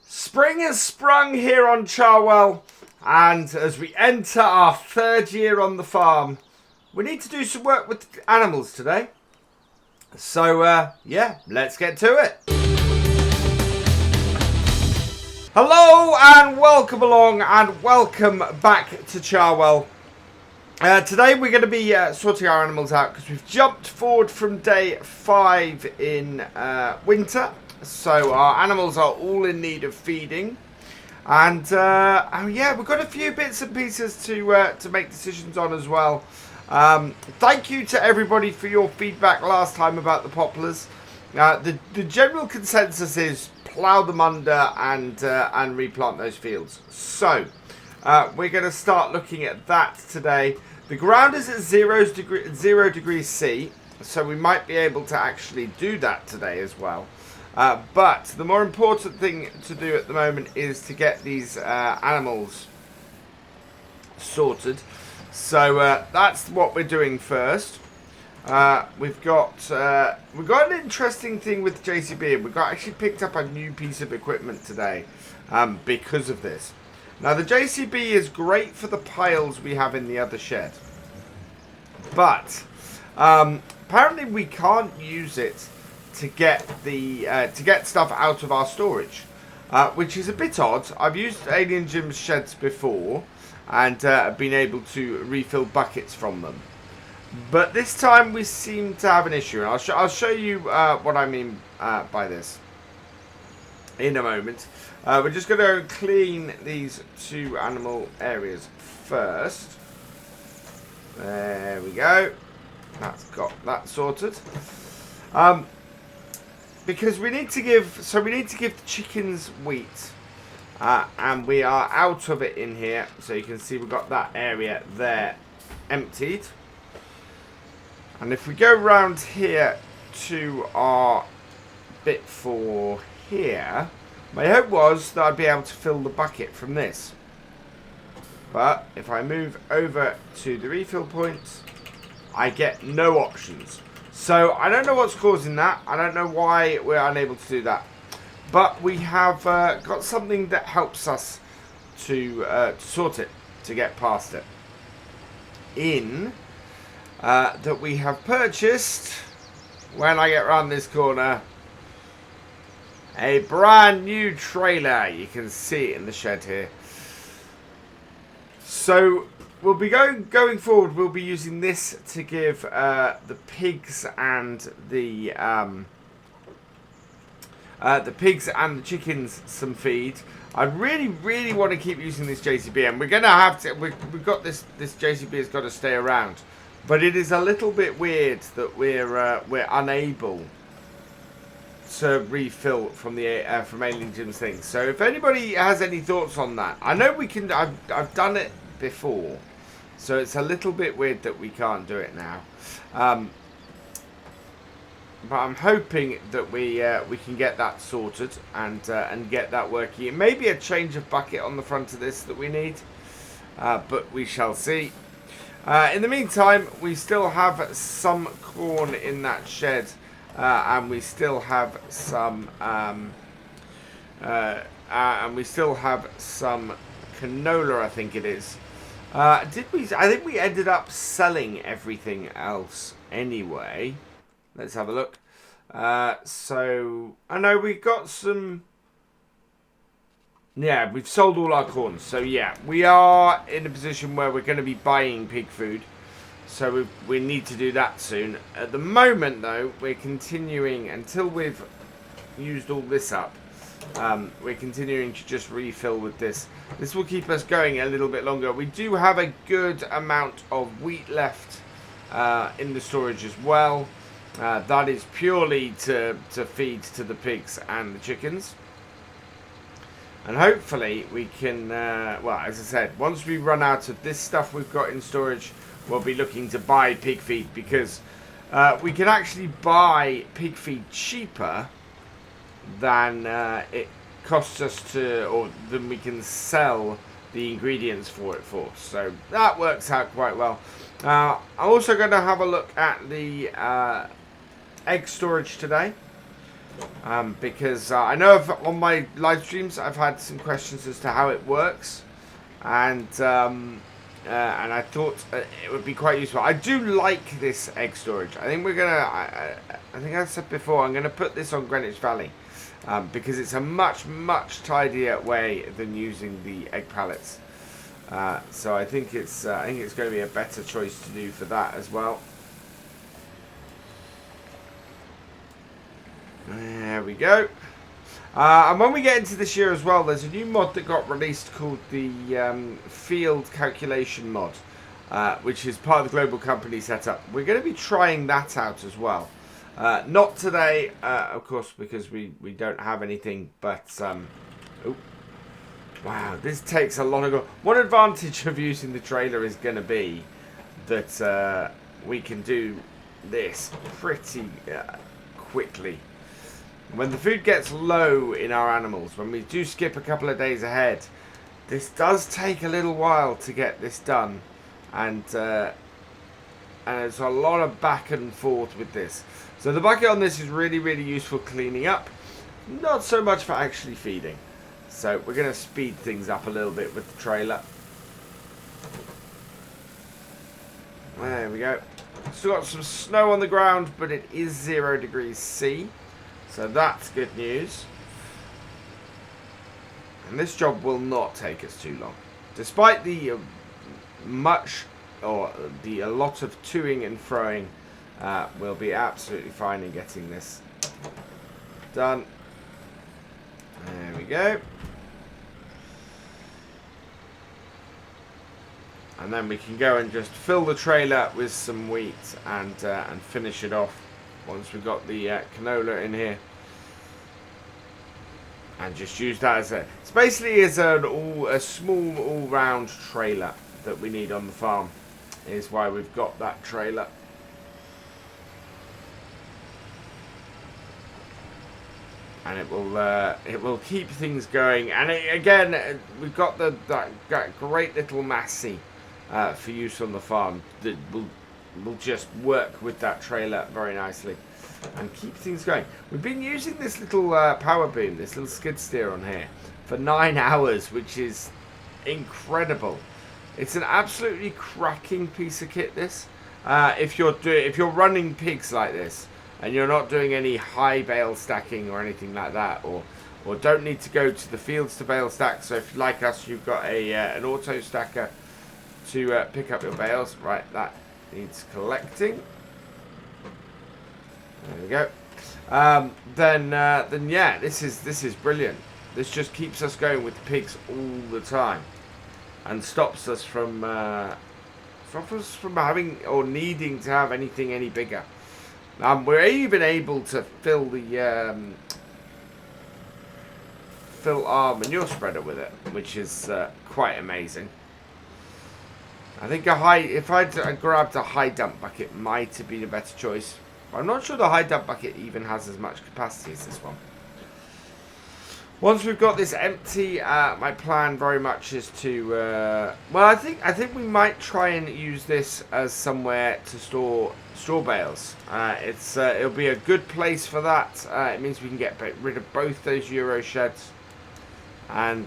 Spring has sprung here on Charwell, and as we enter our third year on the farm, we need to do some work with animals today. So, yeah, let's get to it. Hello and welcome along and welcome back to Charwell. Today we're going to be sorting our animals out because we've jumped forward from day 5 in winter. So our animals are all in need of feeding. And oh yeah, we've got a few bits and pieces to make decisions on as well. Thank you to everybody for your feedback last time about the poplars. The general consensus is plough them under and replant those fields. So we're going to start looking at that today. The ground is at 0 degrees C, so we might be able to actually do that today as well. But the more important thing to do at the moment is to get these animals sorted. So that's what we're doing first. We've got an interesting thing with JCB. We've actually picked up a new piece of equipment today because of this. Now the JCB is great for the piles we have in the other shed, but apparently we can't use it to get stuff out of our storage, which is a bit odd. I've used Alien Jim's sheds before and been able to refill buckets from them, but this time we seem to have an issue. And I'll show you what I mean by this in a moment. We're just going to clean these two animal areas first. There we go. That's got that sorted. Because we need to give the chickens wheat, and we are out of it in here. So you can see we've got that area there emptied. And if we go round here to our bit for here, my hope was that I'd be able to fill the bucket from this. But if I move over to the refill point, I get no options. So I don't know what's causing that. I don't know why we're unable to do that. But we have got something that helps us to sort it, to get past it. That we have purchased, when I get around this corner, a brand new trailer. You can see it in the shed here. So we'll be going forward. We'll be using this to give the pigs and the chickens some feed. I really want to keep using this JCB, and we're gonna have to. We've got this JCB has got to stay around, but it is a little bit weird that we're unable to refill from the from Alien Jim's thing. So if anybody has any thoughts on that, I know we can. I've done it before, so it's a little bit weird that we can't do it now. But I'm hoping that we can get that sorted and get that working. It may be a change of bucket on the front of this that we need, but we shall see. In the meantime, we still have some corn in that shed, and we still have some canola, I think it is. I think we ended up selling everything else anyway. Let's have a look. So I know we got some. Yeah, we've sold all our corn. So yeah, we are in a position where we're going to be buying pig food. So we need to do that soon. At the moment, though, we're continuing until we've used all this up. We're continuing to just refill with this. This will keep us going a little bit longer. We do have a good amount of wheat left in the storage as well. That is purely to feed to the pigs and the chickens. And hopefully we can, well, as I said, once we run out of this stuff we've got in storage, we'll be looking to buy pig feed, because we can actually buy pig feed cheaper than it costs us to, or than we can sell the ingredients for it for. So that works out quite well. I'm also going to have a look at the egg storage today. Because I know on my live streams I've had some questions as to how it works, and I thought it would be quite useful. I do like this egg storage. I think we're gonna. I think I said before I'm gonna put this on Greenwich Valley because it's a much tidier way than using the egg pallets. So I think it's going to be a better choice to do for that as well. There we go. And when we get into this year as well, there's a new mod that got released called the Field Calculation mod, which is part of the global company setup. We're going to be trying that out as well. Not today, of course, because we don't have anything, but... oh, wow, this takes a lot of... One advantage of using the trailer is going to be that we can do this pretty quickly. When the food gets low in our animals, when we do skip a couple of days ahead, this does take a little while to get this done, and it's a lot of back and forth with this. So the bucket on this is really useful cleaning up, not so much for actually feeding. So we're going to speed things up a little bit with the trailer. There we go. Still got some snow on the ground, but it is 0 degrees C. So that's good news. And this job will not take us too long. Despite the a lot of toing and froing, we'll be absolutely fine in getting this done. There we go. And then we can go and just fill the trailer with some wheat and finish it off once we've got the canola in here. And just use that as it's basically as a small all-round trailer that we need on the farm. Is why we've got that trailer. And it will keep things going. And again, we've got that great little Massey for use on the farm that will just work with that trailer very nicely and keep things going. We've been using this little power boom, this little skid steer on here for 9 hours, which is incredible. It's an absolutely cracking piece of kit. This, if you're running pigs like this and you're not doing any high bale stacking or anything like that, or don't need to go to the fields to bale stack. So if like us, you've got an auto stacker to pick up your bales. Right, that needs collecting. There we go. Then yeah, this is brilliant. This just keeps us going with the pigs all the time, and stops us from having or needing to have anything any bigger. We're even able to fill our manure spreader with it, which is quite amazing. I think if I'd grabbed a high dump bucket, might have been a better choice. I'm not sure the high dump bucket even has as much capacity as this one. Once we've got this empty, my plan very much is to... well, I think we might try and use this as somewhere to store straw bales. It'll be a good place for that. It means we can get rid of both those Euro sheds and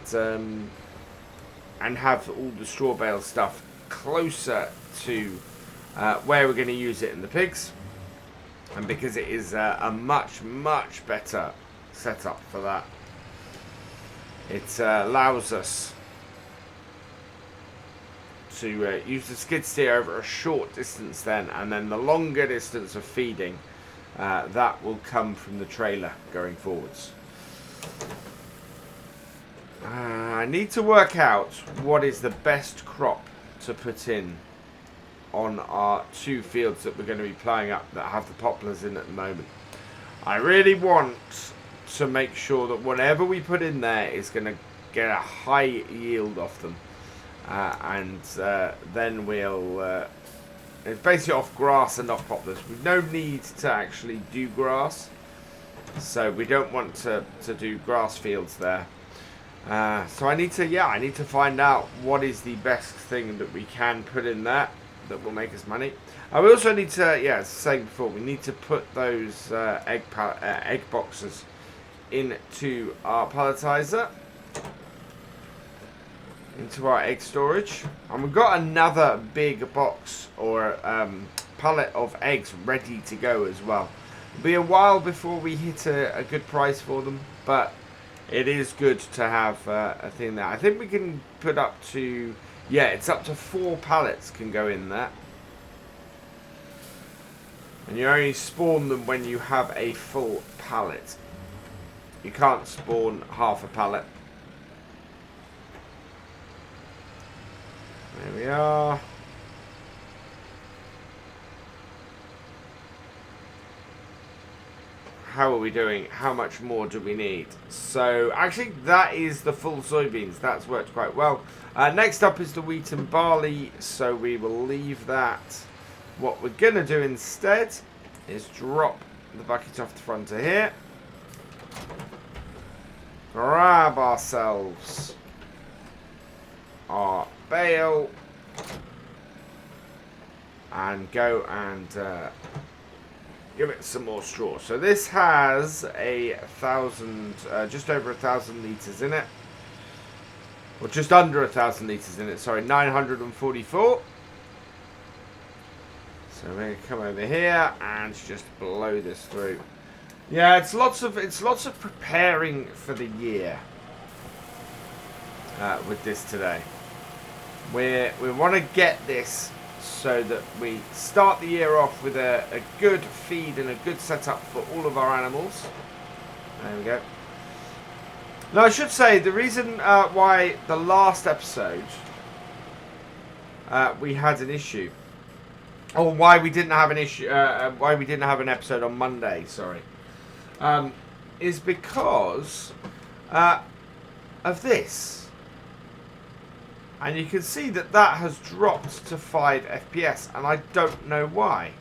have all the straw bale stuff closer to where we're going to use it in the pigs. And because it is a much better setup for that. It allows us to use the skid steer over a short distance then, and then the longer distance of feeding, that will come from the trailer going forwards. I need to work out what is the best crop to put in on our 2 fields that we're going to be ploughing up that have the poplars in at the moment. I really want to make sure that whatever we put in there is going to get a high yield off them, and then we'll it's basically off grass and not poplars. We've no need to actually do grass, so we don't want to do grass fields there. So I need to find out what is the best thing that we can put in there. that will make us money. We also need to, yeah, as I was saying before, we need to put those egg boxes into our palletizer, into our egg storage, and we've got another big box or pallet of eggs ready to go as well. It'll be a while before we hit a good price for them, but it is good to have a thing there. I think we can put up to, yeah, it's up to 4 pallets can go in there. And you only spawn them when you have a full pallet. You can't spawn half a pallet. There we are. How are we doing? How much more do we need? So, actually, that is the full soybeans. That's worked quite well. Next up is the wheat and barley, so we will leave that. What we're going to do instead is drop the bucket off the front of here. Grab ourselves our bale. And go and give it some more straw. So this has a 1,000, just over 1,000 litres in it. Or just under 1,000 litres in it, sorry, 944. So we're going to come over here and just blow this through. Yeah, it's lots of preparing for the year with this today. We want to get this so that we start the year off with a good feed and a good setup for all of our animals. There we go. Now, I should say the reason why the last episode we had an issue, or why we didn't have an issue, why we didn't have an episode on Monday, sorry, is because of this. And you can see that that has dropped to 5 FPS, and I don't know why.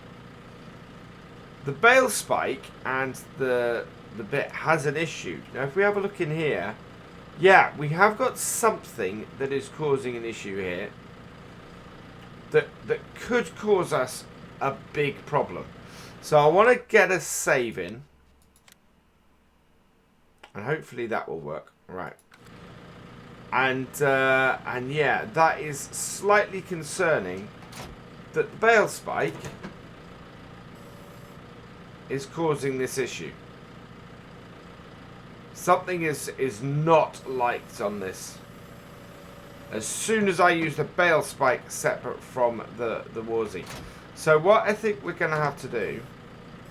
The bale spike and the bit has an issue. Now, if we have a look in here, yeah, we have got something that is causing an issue here that could cause us a big problem. So I want to get a save in, and hopefully that will work. Right. And yeah, that is slightly concerning that the bale spike is causing this issue. Something is not liked on this. As soon as I use the bale spike separate from the Warzy. So what I think we're going to have to do...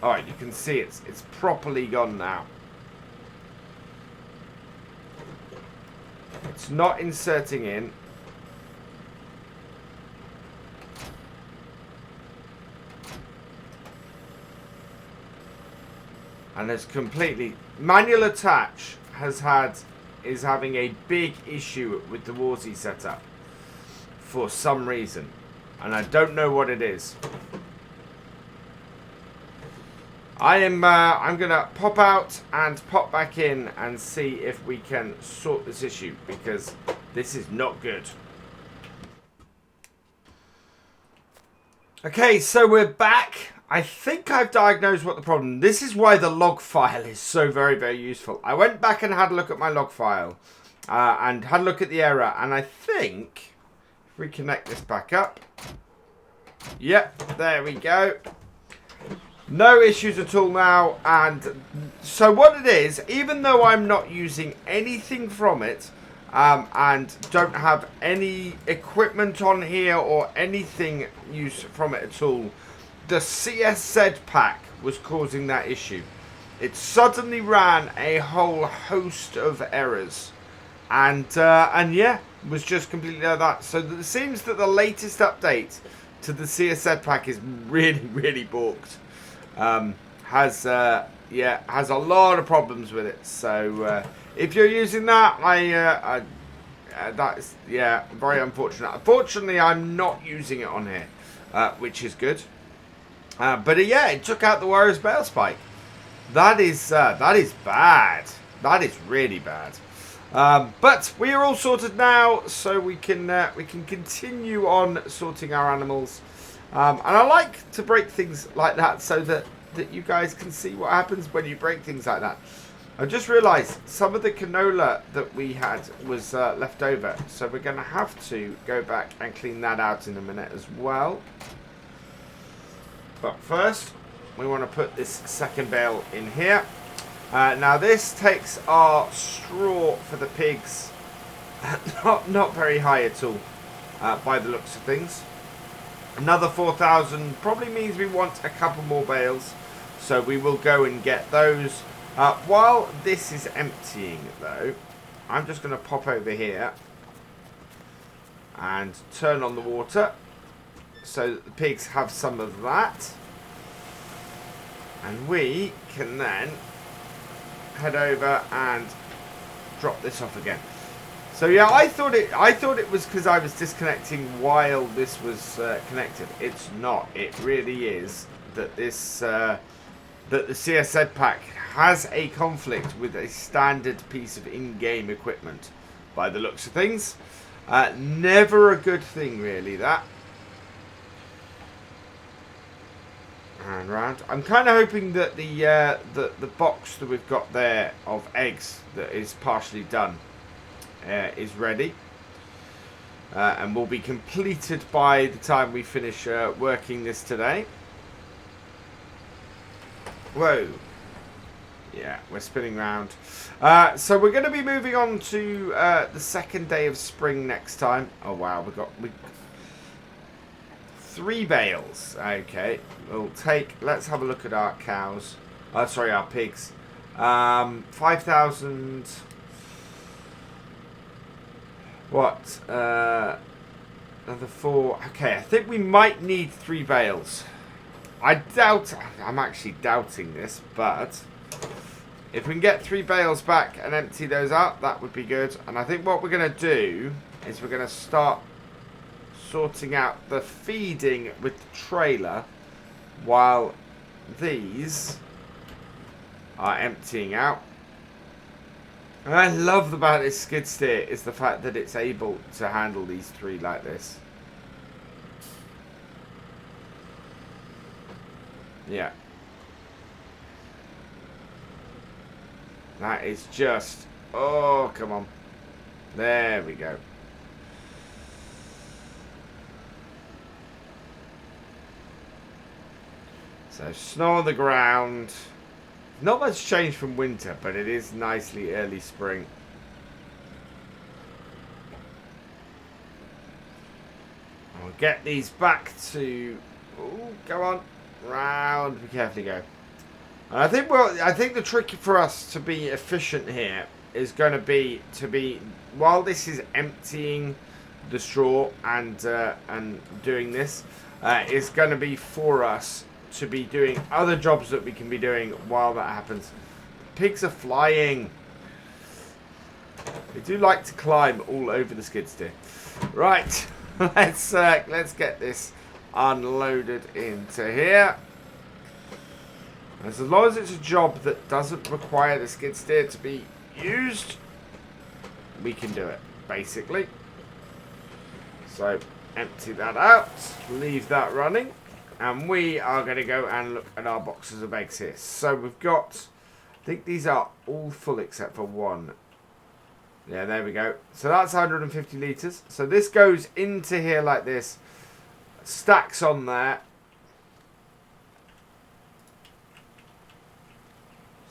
Alright, you can see it's properly gone now. It's not inserting in. And it's completely... Manual attach is having a big issue with the Warzy setup. For some reason. And I don't know what it is. I'm going to pop out and pop back in and see if we can sort this issue, because this is not good. Okay, so we're back. I think I've diagnosed what the problem. This is why the log file is so very, very useful. I went back and had a look at my log file and had a look at the error, and I think if we connect this back up. Yep, there we go. No issues at all now. And so what it is, even though I'm not using anything from it and don't have any equipment on here or anything used from it at all, the CSZ pack was causing that issue. It suddenly ran a whole host of errors, and yeah, was just completely like that. So it seems that the latest update to the CSZ pack is really, really balked. Has a lot of problems with it. So if you're using that, that is, yeah, very unfortunate. Unfortunately, I'm not using it on here, which is good. But yeah, it took out the Warriors bale spike. That is bad. That is really bad. But we are all sorted now, so we can continue on sorting our animals. And I like to break things like that so that you guys can see what happens when you break things like that. I just realised some of the canola that we had was left over. So we're going to have to go back and clean that out in a minute as well. But first, we want to put this second bale in here. Now this takes our straw for the pigs not very high at all by the looks of things. Another 4,000 probably means we want a couple more bales. So we will go and get those. While this is emptying though, I'm just going to pop over here and turn on the water so that the pigs have some of that. And we can then head over and drop this off again. So yeah, I thought it was because I was disconnecting while this was connected. It's not. It really is that this that the CSZ pack has a conflict with a standard piece of in-game equipment by the looks of things. Never a good thing really, that. And round. I'm kind of hoping that the box that we've got there of eggs that is partially done is ready. And will be completed by the time we finish working this today. Whoa. Yeah, we're spinning round. So we're going to be moving on to the second day of spring next time. Oh wow, we got 3 bales. Okay, we'll take. Let's have a look at our cows. Sorry, our pigs. 5,000. What? Another 4. Okay, I think we might need 3 bales. I doubt. I'm actually doubting this, but if we can get 3 bales back and empty those out, that would be good. And I think what we're going to do is we're going to start sorting out the feeding with the trailer while these are emptying out. And I love about this skid steer is the fact that it's able to handle these 3 like this. Yeah. That is just... Oh, come on. There we go. So, snow on the ground. Not much change from winter, but it is nicely early spring. I'll get these back to... Oh, go on. Round. Be carefully go. And I think the trick for us to be efficient here is going to be while this is emptying the straw and doing this, is going to be for us to be doing other jobs that we can be doing while that happens. Pigs are flying. They do like to climb all over the skid steer. Right, let's get this unloaded into here. As long as it's a job that doesn't require the skid steer to be used, we can do it, basically. So, empty that out, leave that running, and we are going to go and look at our boxes of eggs here. So, we've got, I think these are all full except for one. Yeah, there we go. So, that's 150 litres. So, this goes into here like this, stacks on there.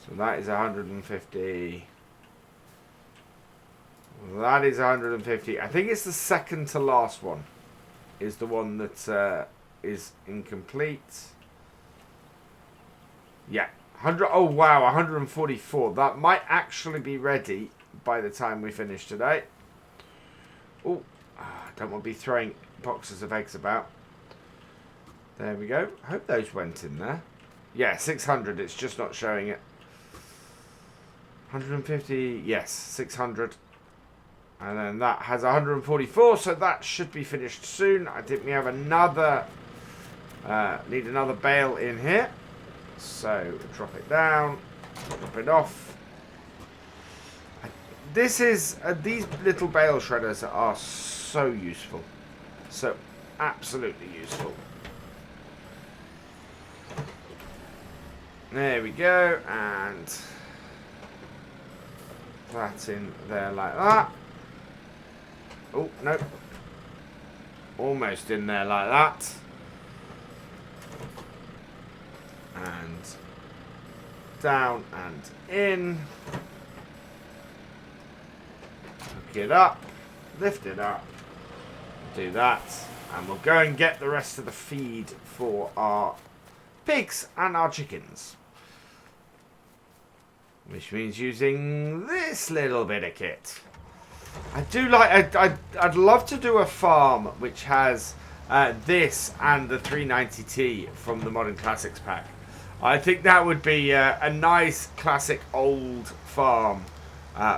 So that is 150. That is 150. I think it's the second to last one is the one that is incomplete. Yeah. 100. Oh, wow. 144. That might actually be ready by the time we finish today. Oh, don't want to be throwing boxes of eggs about. There we go. I hope those went in there. Yeah, 600. It's just not showing it. 150, yes, 600. And then that has 144, so that should be finished soon. I think we have another, need another bale in here. So, drop it down, drop it off. This is, these little bale shredders are so useful. So, absolutely useful. There we go, and that's in there like that. Oh, no. Almost in there like that. And down and in. Hook it up. Lift it up. Do that. And we'll go and get the rest of the feed for our pigs and our chickens. Which means using this little bit of kit. I do like... I'd love to do a farm which has this and the 390T from the Modern Classics pack. I think that would be a nice classic old farm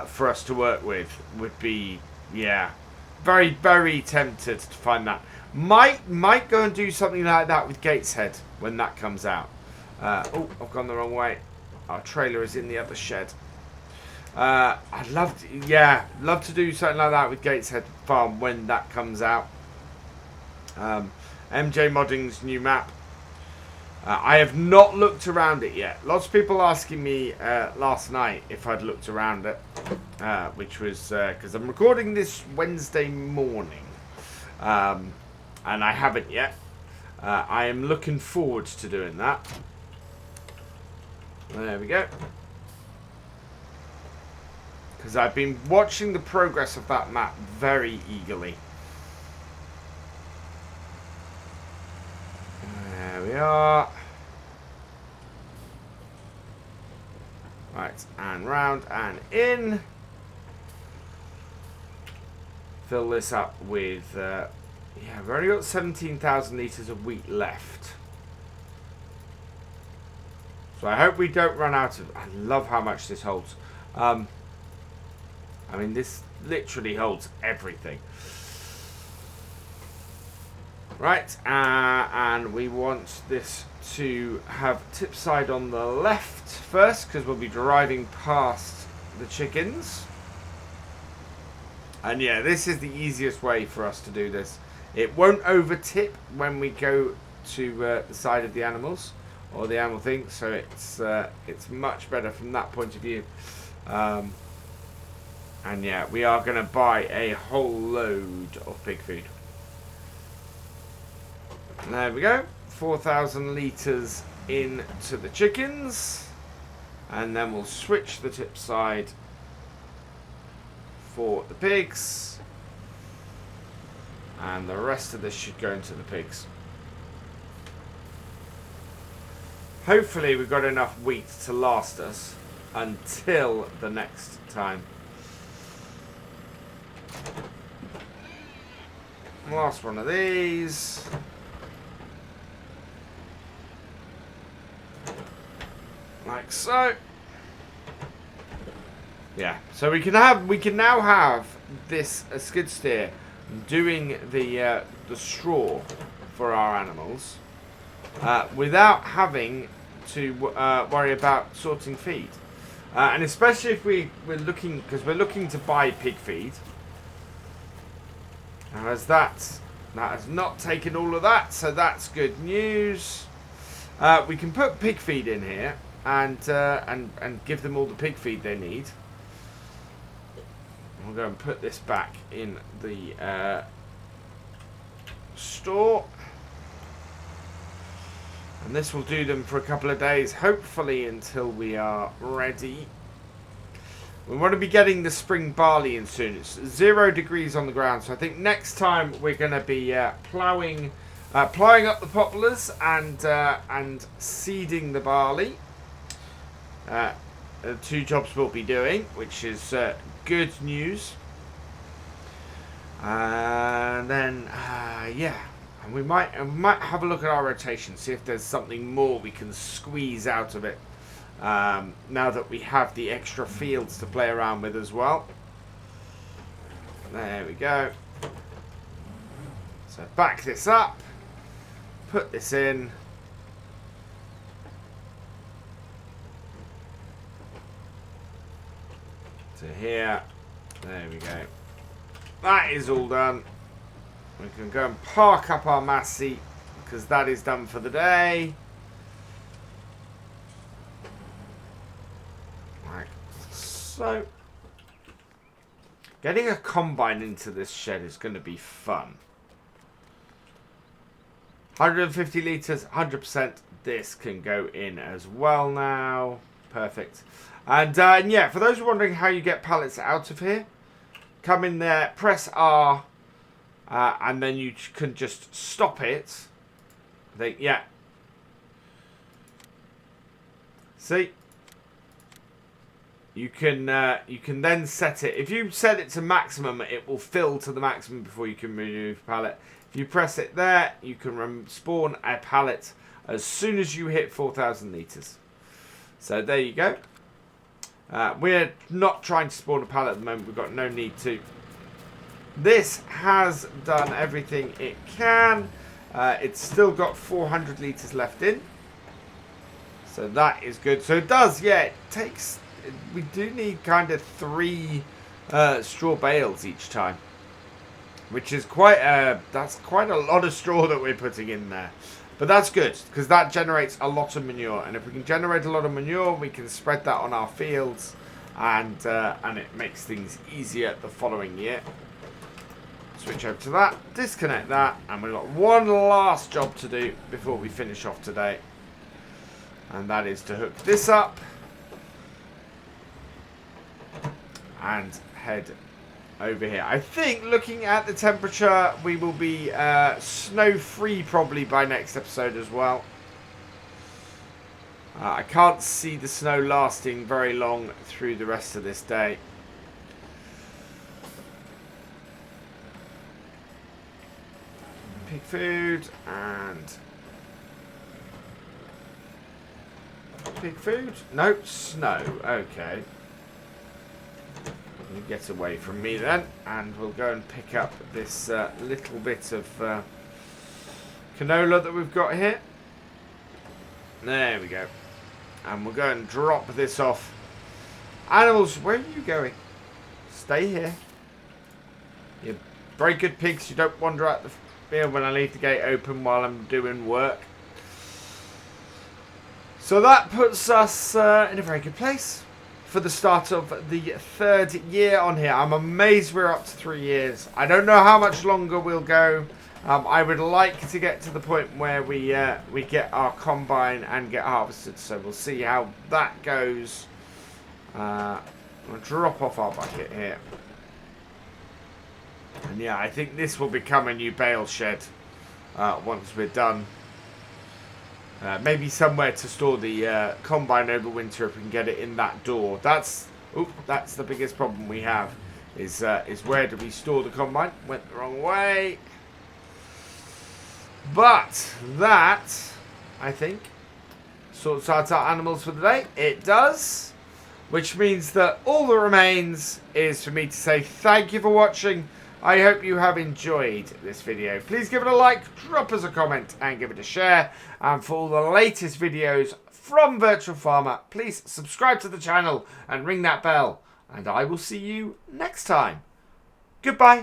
for us to work with. Would be, yeah, very, very tempted to find that. Might go and do something like that with Gateshead when that comes out. Oh, I've gone the wrong way. Our trailer is in the other shed. I'd love to, love to do something like that with Gateshead Farm when that comes out. MJ Modding's new map. I have not looked around it yet. Lots of people asking me last night if I'd looked around it, which was because I'm recording this Wednesday morning, and I haven't yet. I am looking forward to doing that. There we go. Because I've been watching the progress of that map very eagerly. There we are. Right, and round and in. Fill this up with, yeah, we've only got 17,000 litres of wheat left. So I hope we don't run out of... I love how much this holds. I mean, this literally holds everything. Right, and we want this to have tip side on the left first, because we'll be driving past the chickens. And yeah, this is the easiest way for us to do this. It won't over tip when we go to the side of the animals, or the animal thing, so it's much better from that point of view. And yeah, we are going to buy a whole load of pig food. There we go. 4,000 litres into the chickens. And then we'll switch the tip side for the pigs. And the rest of this should go into the pigs. Hopefully we've got enough wheat to last us until the next time. Last one of these. Like so. Yeah, so we can now have this skid steer doing the straw for our animals without having to worry about sorting feed, and especially if we're looking to buy pig feed. Now, as that has not taken all of that, so that's good news. We can put pig feed in here and give them all the pig feed they need. We'll go and put this back in the store. And this will do them for a couple of days, hopefully until we are ready. We want to be getting the spring barley in soon. It's 0 degrees on the ground, so I think next time we're going to be ploughing up the poplars and seeding the barley. The 2 jobs we'll be doing, which is good news. And then, yeah, and we might have a look at our rotation, see if there's something more we can squeeze out of it. Now that we have the extra fields to play around with as well. There we go. So back this up, put this in. To here. There we go. That is all done. We can go and park up our Massey because that is done for the day. So, getting a combine into this shed is going to be fun. 150 litres, 100%. This can go in as well now. Perfect. And yeah, for those who are wondering how you get pallets out of here, come in there, press R, and then you can just stop it. Yeah. See? You can then set it. If you set it to maximum, it will fill to the maximum before you can remove a pallet. If you press it there, you can spawn a pallet as soon as you hit 4,000 litres. So there you go. We're not trying to spawn a pallet at the moment. We've got no need to. This has done everything it can. It's still got 400 litres left in. So that is good. So it does, yeah, it takes... We do need kind of 3 straw bales each time. Which is that's quite a lot of straw that we're putting in there. But that's good, because that generates a lot of manure. And if we can generate a lot of manure, we can spread that on our fields. And it makes things easier the following year. Switch over to that, disconnect that, and we've got one last job to do before we finish off today. And that is to hook this up. And head over here. I think, looking at the temperature, we will be snow-free probably by next episode as well. I can't see the snow lasting very long through the rest of this day. Pig food and... Pig food? No, snow. Okay. You get away from me then, and we'll go and pick up this little bit of canola that we've got here. There we go. And we'll go and drop this off. Animals, where are you going? Stay here. You're very good pigs. You don't wander out the field when I leave the gate open while I'm doing work. So that puts us in a very good place for the start of the 3rd year on here. I'm amazed we're up to 3 years. I don't know how much longer we'll go. I would like to get to the point where we get our combine and get harvested. So we'll see how that goes. We'll drop off our bucket here. And yeah, I think this will become a new bale shed once we're done. Maybe somewhere to store the combine over winter if we can get it in that door. That's the biggest problem we have. Is where do we store the combine? Went the wrong way. But that, I think, sorts out our animals for the day. It does. Which means that all that remains is for me to say thank you for watching. I hope you have enjoyed this video. Please give it a like, drop us a comment, and give it a share. And for all the latest videos from Virtual Farmer, please subscribe to the channel and ring that bell. And I will see you next time. Goodbye.